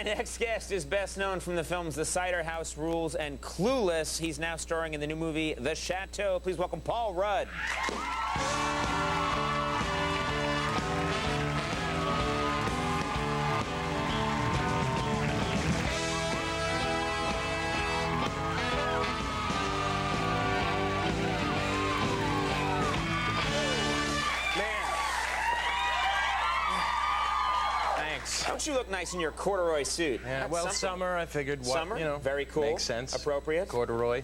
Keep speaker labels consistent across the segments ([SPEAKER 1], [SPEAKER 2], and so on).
[SPEAKER 1] next guest is best known from the films The Cider House Rules and Clueless. He's now starring in the new movie The Chateau. Please welcome Paul Rudd. Don't you look nice in your corduroy suit?
[SPEAKER 2] Yeah, well, summer, I figured, what,
[SPEAKER 1] summer?
[SPEAKER 2] you know,
[SPEAKER 1] very cool.
[SPEAKER 2] Makes sense.
[SPEAKER 1] Appropriate.
[SPEAKER 2] Corduroy.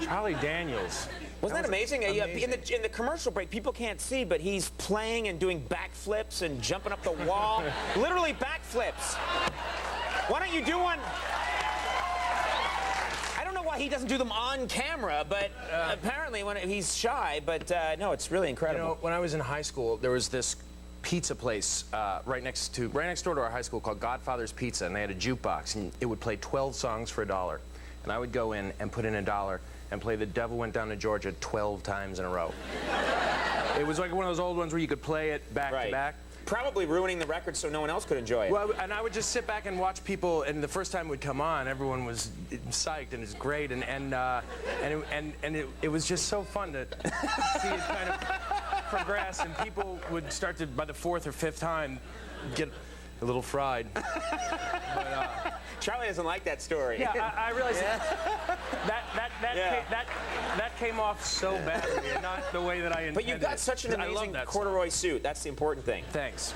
[SPEAKER 2] Charlie Daniels.
[SPEAKER 1] Wasn't that amazing? In the commercial break, people can't see, but he's playing and doing backflips and jumping up the wall. Literally backflips. Why don't you do one? I don't know why he doesn't do them on camera, but apparently when he's shy, but no, it's really incredible.
[SPEAKER 2] You know, when I was in high school, there was this pizza place right next door to our high school called Godfather's Pizza, and they had a jukebox, and it would play 12 songs for $1. And I would go in and put in $1 and play The Devil Went Down to Georgia 12 times in a row. It was like one of those old ones where you could play it back to back.
[SPEAKER 1] Probably ruining the record so no one else could enjoy it.
[SPEAKER 2] Well, and I would just sit back and watch people, and the first time it would come on, everyone was psyched, and it's great, and it was just so fun to see it kind of progress, and people would start to, by the 4th or 5th time, get a little fried. But,
[SPEAKER 1] Charlie doesn't like that story.
[SPEAKER 2] Yeah, I realized that came off so badly, and not the way that I intended.
[SPEAKER 1] But you've got such an amazing corduroy suit. That's the important thing.
[SPEAKER 2] Thanks.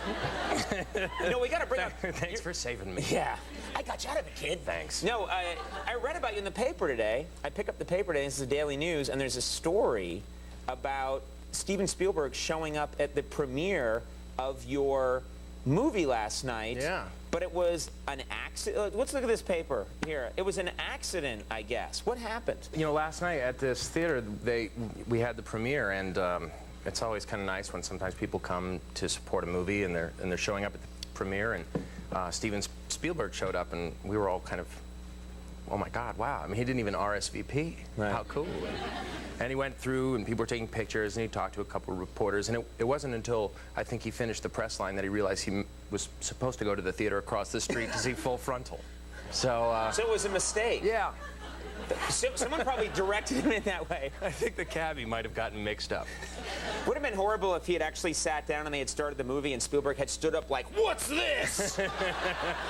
[SPEAKER 1] You know, we got to bring up...
[SPEAKER 2] Thanks for saving me.
[SPEAKER 1] Yeah. I got you out of it, kid.
[SPEAKER 2] Thanks.
[SPEAKER 1] No, I read about you in the paper today. I pick up the paper today. This is the Daily News, and there's a story about Steven Spielberg showing up at the premiere of your movie last night.
[SPEAKER 2] Yeah.
[SPEAKER 1] But it was an accident. Let's look at this paper here. It was an accident, I guess. What happened?
[SPEAKER 2] You know, last night at this theater, we had the premiere, and it's always kind of nice when sometimes people come to support a movie and they're showing up at the premiere, and Steven Spielberg showed up, and we were all kind of, oh my God, wow. I mean, he didn't even RSVP.
[SPEAKER 1] Right.
[SPEAKER 2] How cool. And he went through, and people were taking pictures, and he talked to a couple of reporters, and it wasn't until I think he finished the press line that he realized he was supposed to go to the theater across the street to see Full Frontal. So
[SPEAKER 1] it was a mistake.
[SPEAKER 2] Yeah.
[SPEAKER 1] Someone probably directed him in that way.
[SPEAKER 2] I think the cabbie might have gotten mixed up.
[SPEAKER 1] Would have been horrible if he had actually sat down and they had started the movie and Spielberg had stood up like, "What's this?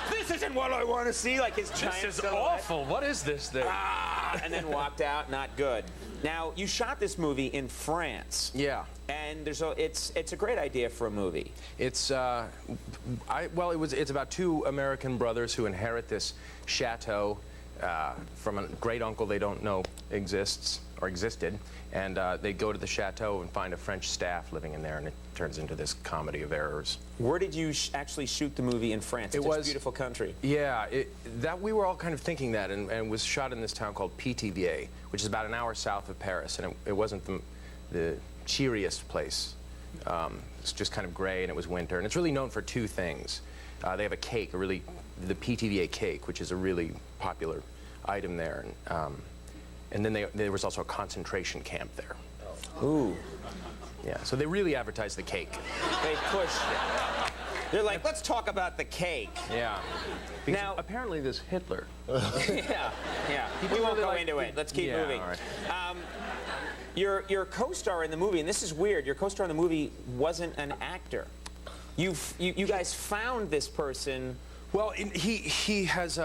[SPEAKER 1] This isn't what I want to see." Like his giant
[SPEAKER 2] This is
[SPEAKER 1] silhouette.
[SPEAKER 2] awful. What is this thing?
[SPEAKER 1] And then walked out. Not good. Now you shot this movie in France.
[SPEAKER 2] Yeah.
[SPEAKER 1] And it's a great idea for a movie.
[SPEAKER 2] It's it's about two American brothers who inherit this chateau from a great uncle they don't know existed, and they go to the chateau and find a French staff living in there, and it turns into this comedy of errors.
[SPEAKER 1] Where did you actually shoot the movie in France? It's a beautiful country.
[SPEAKER 2] Yeah, we were all kind of thinking that, and it was shot in this town called Pithiviers, which is about an hour south of Paris, and it wasn't the cheeriest place. It's just kind of gray, and it was winter, and it's really known for two things. They have a cake, the Pithiviers cake, which is a really popular item there, and then there was also a concentration camp there.
[SPEAKER 1] Ooh.
[SPEAKER 2] Yeah, so they really advertised the cake.
[SPEAKER 1] They pushed it. They're like, let's talk about the cake.
[SPEAKER 2] Yeah. Because now, apparently there's Hitler.
[SPEAKER 1] Yeah. We won't go into it. Let's keep moving.
[SPEAKER 2] All right.
[SPEAKER 1] Your co-star in the movie, and this is weird, your co-star in the movie wasn't an actor. You guys found this person.
[SPEAKER 2] Well, he's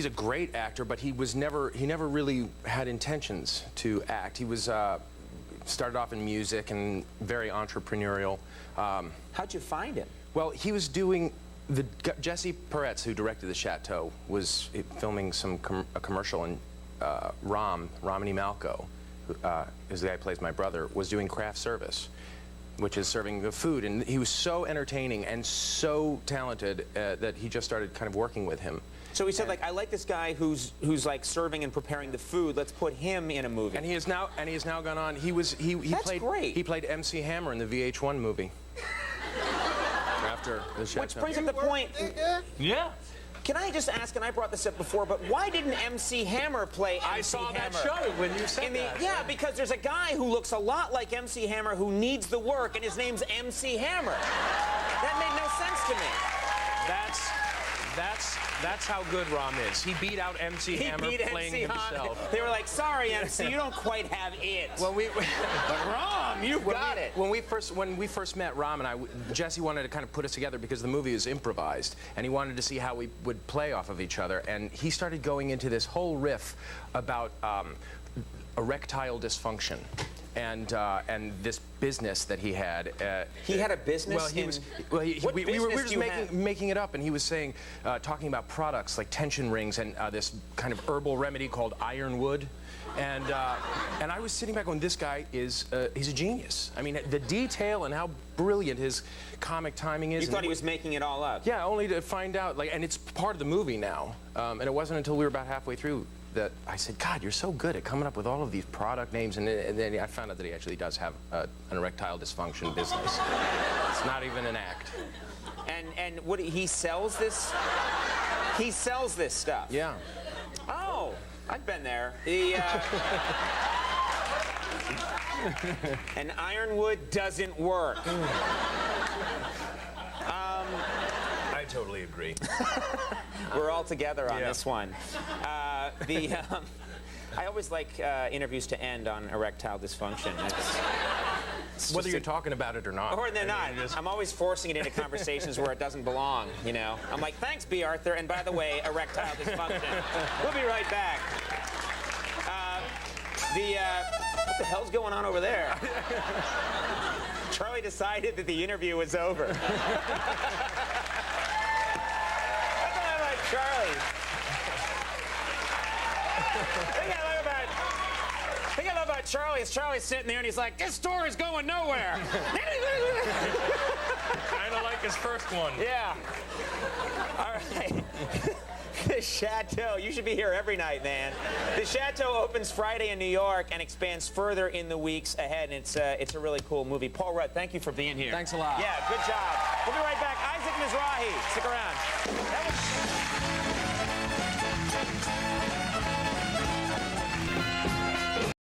[SPEAKER 2] a great actor, but he never really had intentions to act. He was started off in music and very entrepreneurial.
[SPEAKER 1] How'd you find him?
[SPEAKER 2] Well, he was doing Jesse Peretz, who directed The Chateau, was filming a commercial, and Romany Malco, who is the guy who plays my brother, was doing craft service, which is serving the food, and he was so entertaining and so talented that he just started kind of working with him.
[SPEAKER 1] So he said, like, I like this guy who's like serving and preparing the food. Let's put him in a movie.
[SPEAKER 2] And he has now gone on.
[SPEAKER 1] That's great.
[SPEAKER 2] He played MC Hammer in the VH1 movie. After The Chateau.
[SPEAKER 1] Which brings up the point.
[SPEAKER 2] Yeah.
[SPEAKER 1] Can I just ask, and I brought this up before, but why didn't MC Hammer play MC Hammer?
[SPEAKER 2] I saw that show when you said that.
[SPEAKER 1] Yeah, because there's a guy who looks a lot like MC Hammer who needs the work, and his name's MC Hammer. That made no sense to me.
[SPEAKER 2] That's how good Rom is. He beat out MC Hammer playing himself.
[SPEAKER 1] They were like, sorry, MC, you don't quite have it.
[SPEAKER 2] Well,
[SPEAKER 1] but Rom, you've got it.
[SPEAKER 2] When we first met Rom and I, Jesse wanted to kind of put us together because the movie is improvised, and he wanted to see how we would play off of each other. And he started going into this whole riff about erectile dysfunction. And this business that he had.
[SPEAKER 1] He had a business.
[SPEAKER 2] Well, we were just making it up, and he was saying, talking about products like tension rings and this kind of herbal remedy called ironwood, and I was sitting back going, this guy is he's a genius. I mean, the detail and how brilliant his comic timing is.
[SPEAKER 1] You thought he was making it all up?
[SPEAKER 2] Yeah, only to find out, like, and it's part of the movie now, and it wasn't until we were about halfway through that I said, God, you're so good at coming up with all of these product names, and then I found out that he actually does have an erectile dysfunction business. It's not even an act.
[SPEAKER 1] And what he sells this? He sells this stuff.
[SPEAKER 2] Yeah.
[SPEAKER 1] Oh, I've been there. And ironwood doesn't work.
[SPEAKER 2] I totally agree.
[SPEAKER 1] We're all together on this one. I always like interviews to end on erectile dysfunction. It's
[SPEAKER 2] whether you're talking about it or not.
[SPEAKER 1] Or they're not. I'm always forcing it into conversations where it doesn't belong, you know. I'm like, thanks, B. Arthur, and by the way, erectile dysfunction. We'll be right back. What the hell's going on over there? Charlie decided that the interview was over. That's what I like Charlie. The thing I love about Charlie is Charlie's sitting there and he's like, this store is going nowhere.
[SPEAKER 2] Kind of like his first one.
[SPEAKER 1] Yeah. All right. The Chateau. You should be here every night, man. The Chateau opens Friday in New York and expands further in the weeks ahead. And it's a really cool movie. Paul Rudd, thank you for being here.
[SPEAKER 2] Thanks a lot.
[SPEAKER 1] Yeah, good job. We'll be right back. Isaac Mizrahi, stick around.